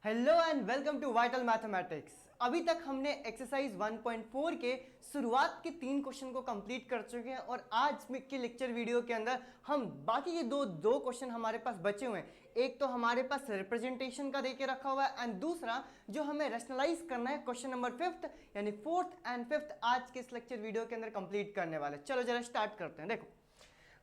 Hello and welcome to vital mathematics. अभी तक हमने एक्सरसाइज 1.4 के शुरुआत के 3 क्वेश्चन को कंप्लीट कर चुके हैं और आज के लेक्चर वीडियो के अंदर हम बाकी के दो क्वेश्चन हमारे पास बचे हुए हैं। एक तो हमारे पास रिप्रेजेंटेशन का देके रखा हुआ है एंड दूसरा जो हमें रैशनलाइज करना है क्वेश्चन नंबर 5th यानी 4th एंड 5th आज के इस लेक्चर वीडियो के अंदर कंप्लीट करने वाले। चलो जरा स्टार्ट करते हैं। देखो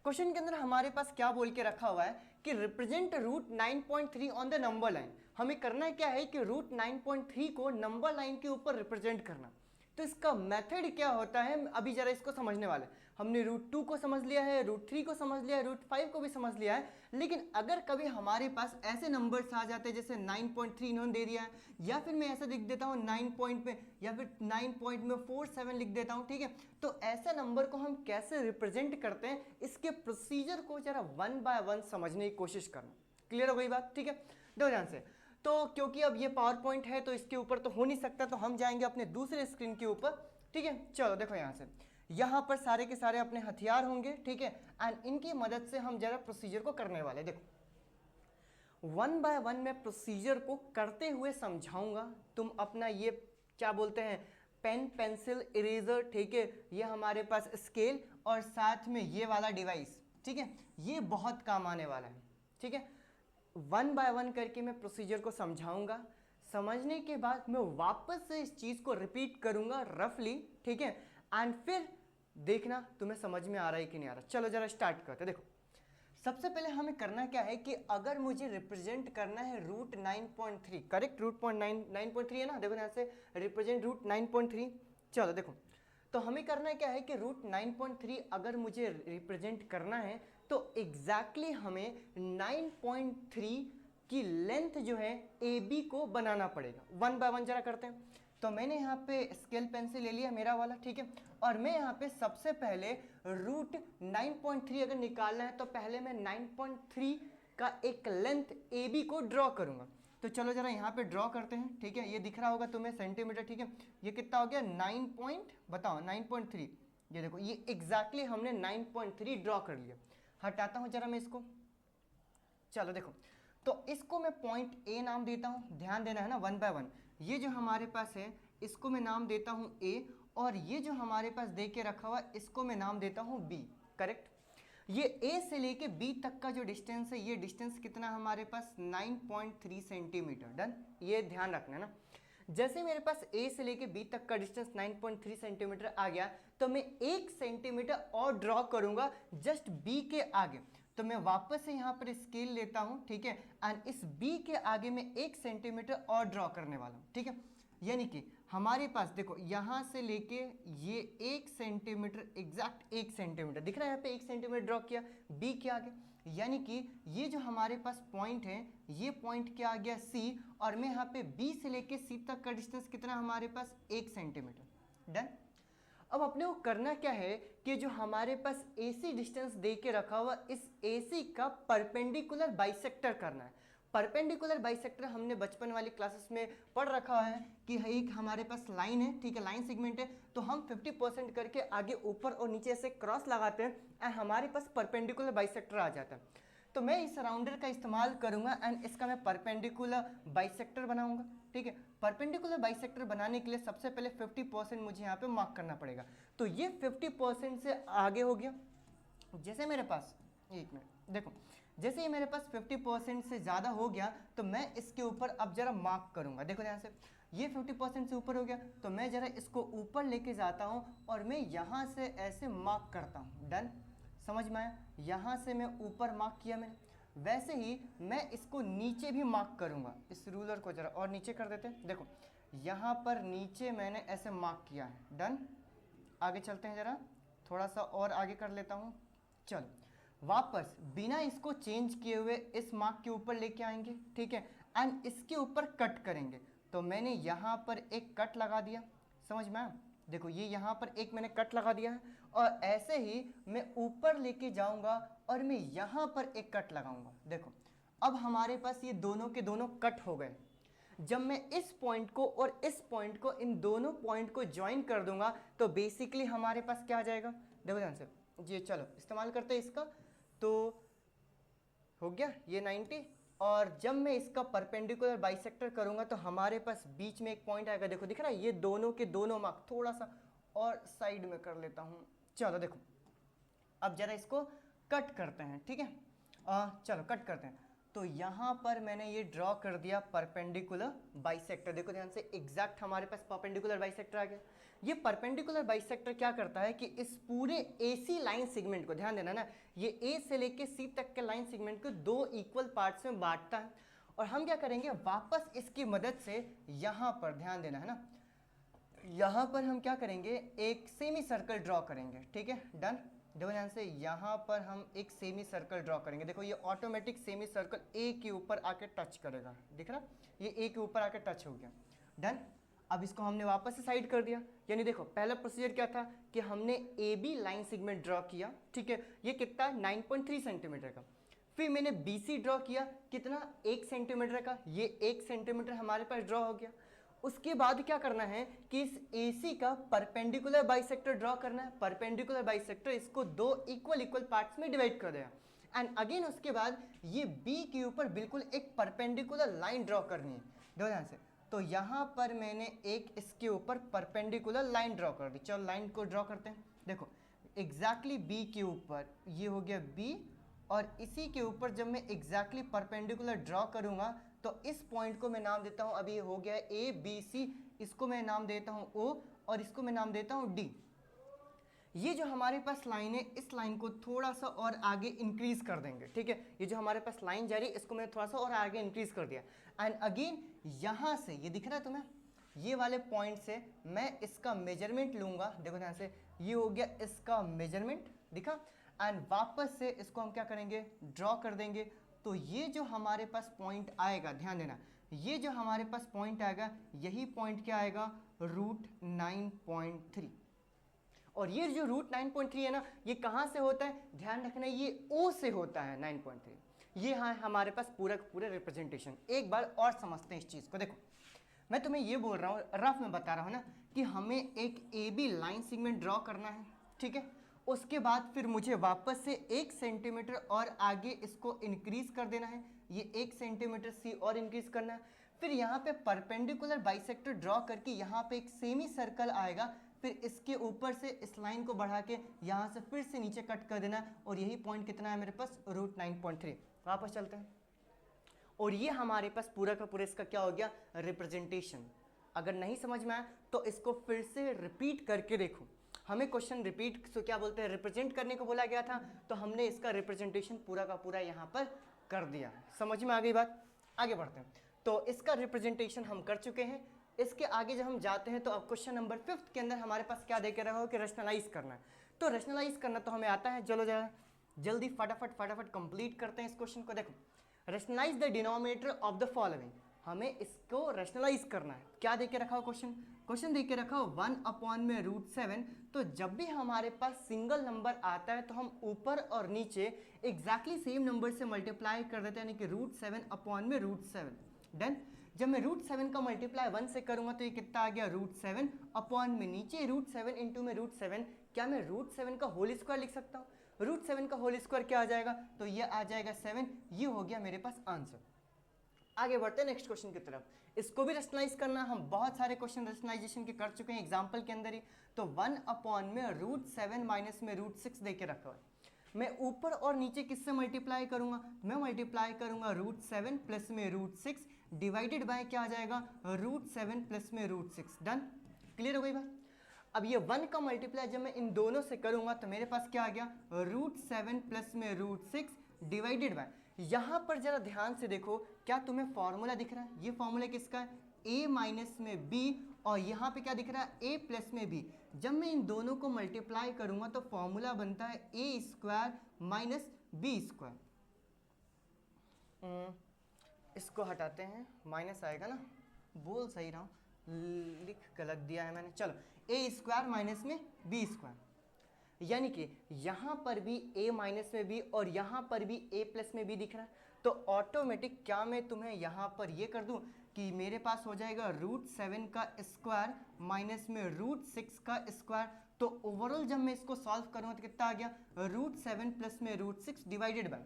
क्वेश्चन के अंदर हमारे पास क्या बोल के रखा हुआ है कि represent root 9.3 on the number line. हमें करना क्या है कि रूट 9.3 को नंबर लाइन के ऊपर रिप्रेजेंट करना। तो इसका मेथड क्या होता है अभी जरा इसको समझने वाले। हमने रूट 2 को समझ लिया है, रूट 3 को समझ लिया है, रूट 5 को भी समझ लिया है, लेकिन अगर कभी हमारे पास ऐसे नंबर्स आ जाते हैं जैसे 9.3 इन्होंने दे दिया है, या फिर मैं ऐसा लिख देता हूँ 9 पॉइंट में, या फिर 9 पॉइंट में 47 लिख देता हूँ, ठीक है। तो ऐसे नंबर को हम कैसे रिप्रेजेंट करते हैं इसके प्रोसीजर को जरा 1 बाय 1 समझने की कोशिश करना। क्लियर हो गई बात? ठीक है, दो ध्यान से। तो क्योंकि अब ये पावर पॉइंट है तो इसके ऊपर तो हो नहीं सकता, तो हम जाएंगे अपने दूसरे स्क्रीन के ऊपर। ठीक है, चलो देखो यहाँ से, यहाँ पर सारे के सारे अपने हथियार होंगे, ठीक है, एंड इनकी मदद से हम जरा प्रोसीजर को करने वाले। देखो 1 बाय 1 मैं प्रोसीजर को करते हुए समझाऊंगा। तुम अपना ये क्या बोलते हैं पेन, पेंसिल, इरेजर, ठीक है, ये हमारे पास स्केल और साथ में ये वाला डिवाइस, ठीक है, ये बहुत काम आने वाला है। ठीक है, 1 बाय 1 करके मैं प्रोसीजर को समझाऊंगा। समझने के बाद मैं वापस से इस चीज को रिपीट करूंगा रफली, ठीक है, एंड फिर देखना तुम्हें समझ में आ रहा है कि नहीं आ रहा। चलो जरा स्टार्ट करते हैं। देखो सबसे पहले हमें करना क्या है कि अगर मुझे रिप्रेजेंट करना है रूट 9.3, करेक्ट, रूट 9.3 है ना। देखो यहाँ से रिप्रेजेंट रूट 9.3। चलो देखो, तो हमें करना क्या है कि रूट 9.3 अगर मुझे रिप्रेजेंट करना है तो एग्जैक्टली हमें 9.3 की लेंथ जो है ए बी को बनाना पड़ेगा। 1 बाय 1 जरा करते हैं। तो मैंने यहाँ पे स्केल पेंसिल ले लिया मेरा वाला, ठीक है, और मैं यहाँ पे सबसे पहले रूट 9.3 अगर निकालना है तो पहले मैं 9.3 का एक लेंथ ए बी को ड्रॉ करूंगा। तो चलो जरा यहाँ पे ड्रॉ करते हैं, ठीक है, ये दिख रहा होगा तुम्हें सेंटीमीटर, ठीक है, ये कितना हो गया 9 पॉइंट, बताओ 9.3। ये देखो ये एग्जैक्टली हमने 9.3 ड्रॉ कर लिया। हटाता हूँ जरा मैं इसको। चलो देखो, तो इसको मैं पॉइंट ए नाम देता हूं, ध्यान देना है ना 1 बाय 1। ये जो हमारे पास है इसको मैं नाम देता हूं ए, और ये जो हमारे पास दे के रखा हुआ इसको मैं नाम देता हूं बी, करेक्ट। ये ए से लेके बी तक का जो डिस्टेंस है, ये डिस्टेंस कितना हमारे पास 9.3 सेंटीमीटर। डन, ये ध्यान रखना है ना। जैसे मेरे पास ए से लेके बी तक का डिस्टेंस 9.3 सेंटीमीटर आ गया तो मैं 1 सेंटीमीटर और ड्रॉ करूंगा जस्ट बी के आगे। तो मैं वापस से यहाँ पर स्केल लेता हूँ, ठीक है, एंड इस बी के आगे मैं 1 सेंटीमीटर और ड्रॉ करने वाला हूँ, ठीक है। यानी कि हमारे पास देखो यहाँ से लेके ये 1 सेंटीमीटर, एग्जैक्ट 1 सेंटीमीटर दिख रहा है यहाँ पे, 1 सेंटीमीटर ड्रॉ किया बी के आगे। यानी कि ये जो हमारे पास पॉइंट है, ये पॉइंट क्या आ गया सी, और मैं यहाँ पे बी से लेके सी तक का डिस्टेंस कितना हमारे पास 1 सेंटीमीटर। डन। अब अपने को करना क्या है कि जो हमारे पास AC डिस्टेंस दे के रखा हुआ इस AC का परपेंडिकुलर बाइसेक्टर करना है। परपेंडिकुलर बाइसेक्टर हमने बचपन वाली क्लासेस में पढ़ रखा है कि एक हमारे पास लाइन है, ठीक है, लाइन सेगमेंट है, तो हम 50% करके आगे ऊपर और नीचे से क्रॉस लगाते हैं एंड हमारे पास परपेंडिकुलर बाइसेक्टर आ जाता है। तो मैं इस राउंडर का इस्तेमाल करूंगा एंड इसका मैं परपेंडिकुलर बाइसेक्टर बनाऊंगा, ठीक है। परपेंडिकुलर बाइसेक्टर बनाने के लिए सबसे पहले 50% मुझे यहाँ पे मार्क करना पड़ेगा। तो ये 50% से आगे हो गया। जैसे मेरे पास, एक मिनट देखो, जैसे ये मेरे पास 50% से ज़्यादा हो गया तो मैं इसके ऊपर अब जरा मार्क करूंगा। देखो यहाँ से ये 50% से ऊपर हो गया तो मैं जरा इसको ऊपर लेके जाता हूँ और मैं यहाँ से ऐसे मार्क करता हूँ। डन, समझ में आया? यहाँ से मैं ऊपर मार्क किया मैंने, वैसे ही मैं इसको नीचे भी मार्क करूँगा। इस रूलर को जरा और नीचे कर देते हैं। देखो यहाँ पर नीचे मैंने ऐसे मार्क किया है। डन, आगे चलते हैं, जरा थोड़ा सा और आगे कर लेता हूँ। चलो वापस बिना इसको चेंज किए हुए इस मार्क के ऊपर लेके आएंगे, ठीक है, एंड इसके ऊपर कट करेंगे। तो मैंने यहाँ पर एक कट लगा दिया, समझ में आया? देखो ये यहाँ पर एक मैंने कट लगा दिया है, और ऐसे ही मैं ऊपर लेके जाऊंगा और मैं यहाँ पर एक कट लगाऊंगा। देखो अब हमारे पास ये दोनों के दोनों कट हो गए। जब मैं इस पॉइंट को और इस पॉइंट को, इन दोनों पॉइंट को ज्वाइन कर दूंगा तो बेसिकली हमारे पास क्या आ जाएगा, देखो ध्यान से, ये चलो इस्तेमाल करते हैं इसका। तो हो गया ये 90, और जब मैं इसका परपेंडिकुलर बाइसेक्टर करूंगा तो हमारे पास बीच में एक पॉइंट आएगा, देखो दिख रहा है, ये दोनों के दोनों मार्क थोड़ा सा और साइड में कर लेता हूं। चलो देखो, अब जरा इसको कट करते हैं, ठीक है, चलो कट करते हैं। तो यहाँ पर मैंने ये ड्रॉ कर दिया परपेंडिकुलर बाइसेक्टर, देखो ध्यान से, एग्जैक्ट हमारे पास परपेंडिकुलर बाइसेक्टर आ गया। ये परपेंडिकुलर बाइसेक्टर क्या करता है कि इस पूरे AC लाइन सेगमेंट को, ध्यान देना ना, ये A से लेके C तक के लाइन सेगमेंट को दो इक्वल पार्ट्स में बांटता है। और हम क्या करेंगे, वापस इसकी मदद से यहाँ पर ध्यान देना है ना, यहाँ पर हम क्या करेंगे, एक सेमी सर्कल ड्रॉ करेंगे, ठीक है, डन। देखो ध्यान से, यहाँ पर हम एक सेमी सर्कल ड्रॉ करेंगे, देखो ये ऑटोमेटिक सेमी सर्कल A के ऊपर आके टच करेगा, दिख रहा, ये A के ऊपर आके टच हो गया, डन। अब इसको हमने वापस से साइड कर दिया, यानी देखो पहला प्रोसीजर क्या था कि हमने AB लाइन सेगमेंट ड्रॉ किया, ठीक है, ये कितना 9.3 सेंटीमीटर का। फिर मैंने BC ड्रॉ किया, कितना 1 सेंटीमीटर का, ये 1 सेंटीमीटर हमारे पास ड्रॉ हो गया। उसके बाद क्या करना है कि इस AC का परपेंडिकुलर बाइसेक्टर ड्रॉ करना है। परपेंडिकुलर बाइसेक्टर इसको दो इक्वल पार्ट्स में डिवाइड कर देगा। एंड अगेन उसके बाद ये B के ऊपर बिल्कुल एक परपेंडिकुलर लाइन ड्रॉ करनी है, देखो ध्यान से। तो यहाँ पर मैंने एक इसके ऊपर परपेंडिकुलर लाइन ड्रॉ कर दी, चलो लाइन को ड्रॉ करते हैं। देखो एग्जैक्टली B के ऊपर ये हो गया B, और इसी के ऊपर जब मैं एग्जैक्टली परपेंडिकुलर ड्रॉ करूंगा तो इस पॉइंट को मैं नाम देता हूं, अभी ये हो गया ABC, इसको मैं नाम देता हूं O, और इसको मैं नाम देता हूं D। ये जो हमारे पास लाइन है, इस लाइन को थोड़ा सा और आगे इंक्रीज कर देंगे, ठीक है, ये जो हमारे पास लाइन जा रही है इसको मैंने थोड़ा सा और आगे इंक्रीज कर दिया। एंड अगेन यहाँ से, ये दिख रहा है तुम्हें, ये वाले पॉइंट से मैं इसका मेजरमेंट लूंगा, देखो ध्यान से, ये हो गया इसका मेजरमेंट, दिखा। एंड वापस से इसको हम क्या करेंगे, ड्रॉ कर देंगे। तो ये जो हमारे पास पॉइंट आएगा, ध्यान देना, ये जो हमारे पास पॉइंट आएगा, यही पॉइंट क्या आएगा, √9.3। और ये जो √9.3 है ना, ये कहाँ से होता है, ध्यान रखना, ये O से होता है 9.3। ये हाँ हमारे पास पूरा पूरा रिप्रेजेंटेशन। एक बार और समझते हैं इस चीज़ को। देखो मैं तुम्हें ये बोल रहा हूँ, रफ में बता रहा हूँ ना, कि हमें एक AB लाइन सेगमेंट ड्रॉ करना है, ठीक है। उसके बाद फिर मुझे वापस से 1 सेंटीमीटर और आगे इसको इंक्रीज कर देना है, ये 1 सेंटीमीटर C और इंक्रीज करना है। फिर यहाँ पे परपेंडिकुलर बाइसेक्टर ड्रॉ करके यहाँ पे एक सेमी सर्कल आएगा, फिर इसके ऊपर से इस लाइन को बढ़ा के यहाँ से फिर से नीचे कट कर देना, और यही पॉइंट कितना है मेरे पास, √9.3। वापस चलते हैं, और ये हमारे पास पूरा का पूरा इसका क्या हो गया, रिप्रेजेंटेशन। अगर नहीं समझ में आया तो इसको फिर से रिपीट करके देखो। हमें क्वेश्चन रिपीट तो क्या बोलते हैं, रिप्रेजेंट करने को बोला गया था, तो हमने इसका रिप्रेजेंटेशन पूरा का पूरा यहाँ पर कर दिया। समझ में आ गई बात, आगे बढ़ते हैं। तो इसका रिप्रेजेंटेशन हम कर चुके हैं। इसके आगे जब हम जाते हैं तो अब क्वेश्चन नंबर 5 के अंदर हमारे पास क्या दे के रहा हो कि रैशनलाइज करना है। तो रैशनलाइज करना तो हमें आता है, चलो जरा जल्दी फटाफट कंप्लीट करते हैं इस क्वेश्चन को। देखो, rationalise the denominator of the following, हमें इसको रैशनलाइज करना है। क्या दे के रखा हो क्वेश्चन दे के रखा हो 1/√7। तो जब भी हमारे पास सिंगल नंबर आता है तो हम ऊपर और नीचे एग्जैक्टली सेम नंबर से मल्टीप्लाई कर देते हैं, यानी कि √7/√7, डन। जब मैं √7 का मल्टीप्लाई 1 से करूंगा तो ये कितना आ गया, √7 अपॉन में नीचे √7 इंटू में √7, क्या मैं √7 का होल स्क्वायर लिख सकता हूँ, √7 का होल स्क्वायर क्या आ जाएगा, तो ये आ जाएगा 7। ये हो गया मेरे पास आंसर। आगे बढ़ते हैं नेक्स्ट क्वेश्चन की तरफ। इसको भी रैशनलाइज करना, हम बहुत सारे क्वेश्चन रैशनलाइजेशन के कर चुके हैं एग्जांपल के अंदर ही। तो 1 में √7 माइनस में √6 दे के रखा है, मैं ऊपर और नीचे किससे मल्टीप्लाई करूंगा, मैं मल्टीप्लाई करूंगा √7 प्लस में √6 डिवाइडेड बाय क्या आ जाएगा, √7 प्लस में √6, डन। क्लियर हो गई बात। अब ये 1 का मल्टीप्लाई जब मैं इन दोनों से करूंगा तो मेरे पास क्या आ गया, √7 प्लस में √6 डिवाइडेड बाय, यहाँ पर जरा ध्यान से देखो, क्या तुम्हें फॉर्मूला दिख रहा है, ये फॉर्मूला किसका है, a माइनस में b, और यहाँ पे क्या दिख रहा है, a प्लस में b। जब मैं इन दोनों को मल्टीप्लाई करूंगा तो फॉर्मूला बनता है a² माइनस b²। इसको हटाते हैं, माइनस आएगा ना, बोल सही रहा हूँ, लिख गलत दिया है मैंने, चलो a² माइनस में b², यानी कि यहाँ पर भी a माइनस में b और यहाँ पर भी a प्लस में b दिख रहा है। तो ऑटोमेटिक क्या मैं तुम्हें यहाँ पर ये कर दूँ कि मेरे पास हो जाएगा √7 का स्क्वायर माइनस में √6 का स्क्वायर। तो ओवरऑल जब मैं इसको सॉल्व करूँगा तो कितना आ गया, √7 प्लस में √6 डिवाइडेड बाय,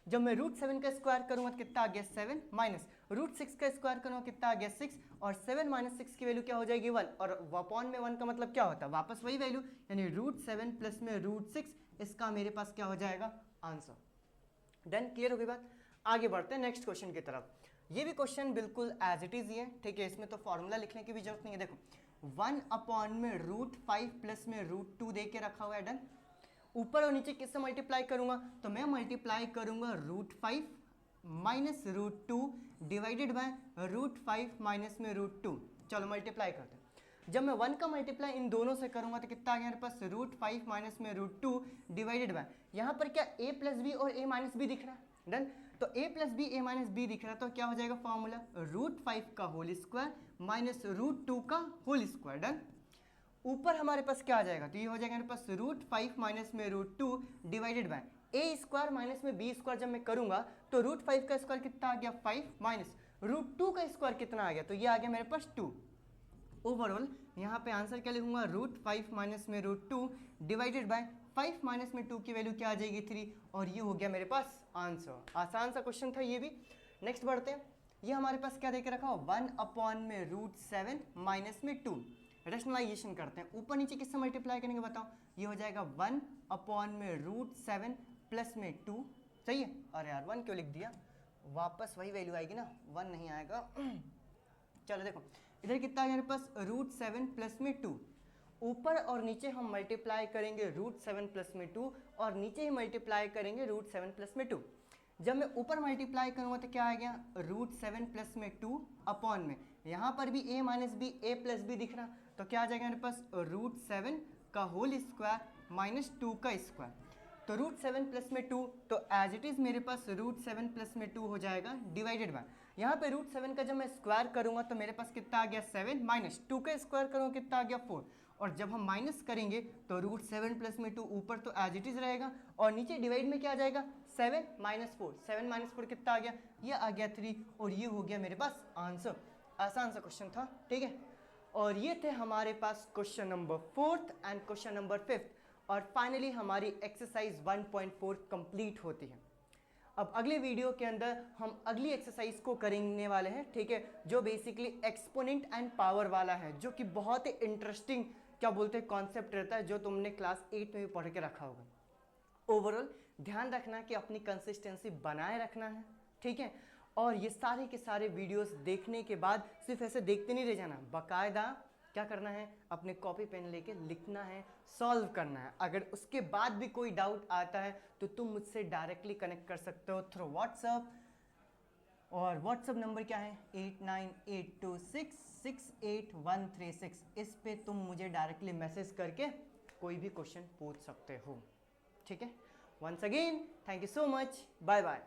जब मैं रूट 7 का स्क्वायर करूंगा तो कितना आ गया 7 माइनस रूट 6 का स्क्वायर करूंगा कितना आ गया 6 और 7 माइनस 6 की वैल्यू क्या हो जाएगी 1 और अपॉन में 1 का मतलब क्या होता है वापस वही वैल्यू यानी रूट 7 प्लस में रूट 6 इसका मेरे पास क्या हो जाएगा आंसर। डन, क्लियर हो गई बात। आगे बढ़ते हैं नेक्स्ट क्वेश्चन की तरफ। ये भी क्वेश्चन बिल्कुल एज इट इज ही है, ठीक है, इसमें तो फॉर्मूला लिखने की भी जरूरत नहीं है। देखो 1 अपॉन में रूट 5 प्लस में रूट 2 दे के रखा हुआ है। डन, ऊपर और नीचे किससे मल्टीप्लाई करूंगा तो मैं मल्टीप्लाई करूंगा root 5 minus root 2 divided by root 5 minus में रूट 2। चलो मल्टीप्लाई करते हैं। जब मैं 1 का मल्टीप्लाई इन दोनों से करूंगा तो कितना आ गया मेरे पास रूट 5 माइनस में रूट 2 डिवाइडेड बाय यहाँ पर क्या a प्लस बी और a माइनस बी दिख रहा है। डन, तो a plus b a minus b दिख रहा है तो क्या हो जाएगा फॉर्मूला रूट 5 का होल स्क्वायर माइनस रूट 2 का होल स्क्वायर। डन, ऊपर हमारे पास क्या आ जाएगा तो ये हो जाएगा मेरे पास रूट 5 माइनस में root 2 divided by a square minus में b स्क्वायर। जब मैं करूंगा तो रूट 5 का स्क्वायर कितना आ गया 5 माइनस रूट 2 का स्क्वायर कितना आ गया तो ये आ गया मेरे पास 2। ओवरऑल यहाँ पे आंसर क्या लिखूंगा रूट 5 माइनस में रूट 2 डिवाइडेड बाय 5 माइनस में 2 की वैल्यू क्या आ जाएगी 3 और ये हो गया मेरे पास आंसर। आसान सा क्वेश्चन था ये भी। नेक्स्ट बढ़ते हैं। ये हमारे पास क्या देके रखा हो 1 अपॉन में रूट 7 माइनस में 2। रेशनलाइजेशन करते हैं, ऊपर नीचे किससे मल्टीप्लाई करेंगे बताओ। ये हो जाएगा 1 अपॉन में रूट 7 प्लस में 2। सही है, अरे यार 1 क्यों लिख दिया, वापस वही वैल्यू आएगी ना, 1 नहीं आएगा। चलो देखो इधर कितना आ गया मेरे पास रूट 7 प्लस में 2। ऊपर और नीचे हम मल्टीप्लाई करेंगे रूट 7 प्लस में 2 और नीचे ही मल्टीप्लाई करेंगे रूट 7 प्लस में 2। जब मैं ऊपर मल्टीप्लाई करूंगा तो क्या आ गया रूट 7 प्लस में 2 अपॉन में यहाँ पर भी a minus b a plus b दिख रहा तो क्या आ जाएगा मेरे पास रूट 7 का होल स्क्वायर माइनस 2 का स्क्वायर। तो रूट 7 प्लस में 2 तो एज इट इज मेरे पास रूट 7 प्लस में 2 हो जाएगा डिवाइडेड बाय यहाँ पे रूट 7 का जब मैं स्क्वायर करूंगा तो मेरे पास कितना आ गया 7 माइनस 2 का स्क्वायर करूंगा कितना आ गया 4 और जब हम माइनस करेंगे तो रूट 7 प्लस में 2 ऊपर तो एज इट इज रहेगा और नीचे डिवाइड में क्या आ जाएगा 7 माइनस 4। 7 माइनस 4 कितना आ गया ये आ गया 3 और ये हो गया मेरे पास आंसर। आसान सा क्वेश्चन था, ठीक है। और ये थे हमारे पास question number 4th and question number 5th और फाइनली हमारी एक्सरसाइज 1.4 कंप्लीट होती है। अब अगले वीडियो के अंदर हम अगली एक्सरसाइज को करने वाले हैं, ठीक है, जो बेसिकली एक्सपोनेंट एंड पावर वाला है, जो कि बहुत ही इंटरेस्टिंग क्या बोलते हैं कॉन्सेप्ट रहता है, जो तुमने क्लास 8 में भी पढ़ के रखा होगा। ओवरऑल ध्यान रखना कि अपनी कंसिस्टेंसी बनाए रखना है, ठीक है। और ये सारे के सारे वीडियोस देखने के बाद सिर्फ ऐसे देखते नहीं रह जाना, बाकायदा क्या करना है अपने कॉपी पेन लेके लिखना है, सॉल्व करना है। अगर उसके बाद भी कोई डाउट आता है तो तुम मुझसे डायरेक्टली कनेक्ट कर सकते हो थ्रू व्हाट्सएप और व्हाट्सएप नंबर क्या है 8982668136। इस पे तुम मुझे डायरेक्टली मैसेज करके कोई भी क्वेश्चन पूछ सकते हो, ठीक है। Once again thank you so much, bye bye.